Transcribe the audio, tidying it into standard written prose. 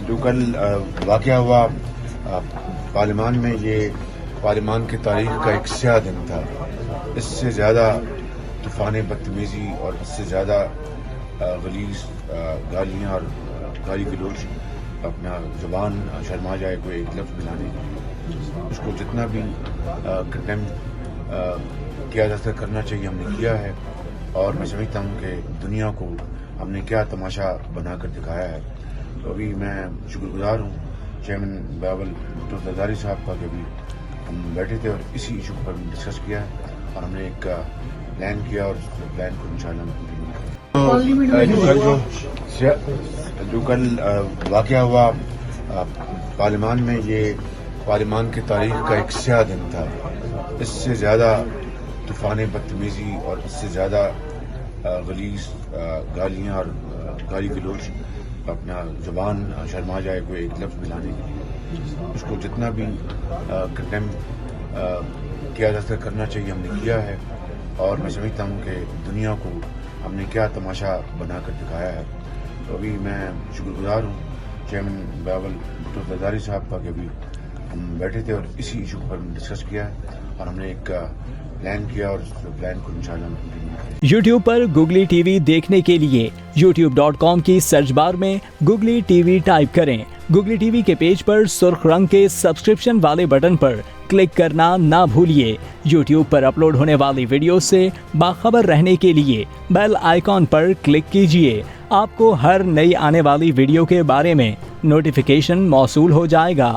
جو کل واقعہ ہوا پارلیمان میں، یہ پارلیمان کی تاریخ کا ایک سیاہ دن تھا۔ اس سے زیادہ طوفان بدتمیزی اور اس سے زیادہ غلیظ گالیاں اور گالی گلوچ، اپنا زبان شرما جائے کوئی ایک لفظ ملانے، اس کو جتنا بھی کنڈیم کیا جا کرنا چاہیے ہم نے کیا ہے، اور میں سمجھتا ہوں کہ دنیا کو ہم نے کیا تماشا بنا کر دکھایا ہے۔ تو ابھی میں شکر گزار ہوں چیئرمین بلاول بھٹو زرداری صاحب کا کہ ابھی ہم بیٹھے تھے اور اسی ایشو پر ڈسکس کیا اور ہم نے ایک پلان کیا اور اس پلان کو انشاءاللہ جو کل واقعہ ہوا پارلیمان میں، یہ پارلیمان کی تاریخ کا ایک سیاہ دن تھا۔ اس سے زیادہ طوفان بدتمیزی اور اس سے زیادہ غلیظ گالیاں اور گالی گلوچ، اپنا زبان شرما جائے کوئی ایک لفظ ملانے، اس کو جتنا بھی کنڈیم کیا جا کرنا چاہیے ہم نے کیا ہے، اور میں سمجھتا ہوں کہ دنیا کو ہم نے کیا تماشا بنا کر دکھایا ہے۔ تو ابھی میں شکر گزار ہوں چیئرمین بلاول بھٹو زرداری صاحب کا کہ ابھی ہم بیٹھے تھے اور اسی ایشو پر ڈسکس کیا اور ہم نے ایک پلان کیا اور اس پلان کو انشاءاللہ یوٹیوب پر گوگلی ٹی وی دیکھنے کے لیے youtube.com کی سرچ بار میں گوگلی ٹی وی ٹائپ کریں۔ گوگلی ٹی وی کے پیج پر سرخ رنگ کے سبسکرپشن والے بٹن پر کلک کرنا نہ بھولیے۔ یوٹیوب پر اپلوڈ ہونے والی ویڈیو سے باخبر رہنے کے لیے بیل آئیکن پر کلک کیجیے۔ آپ کو ہر نئی آنے والی ویڈیو کے بارے میں نوٹیفیکیشن موصول ہو جائے گا۔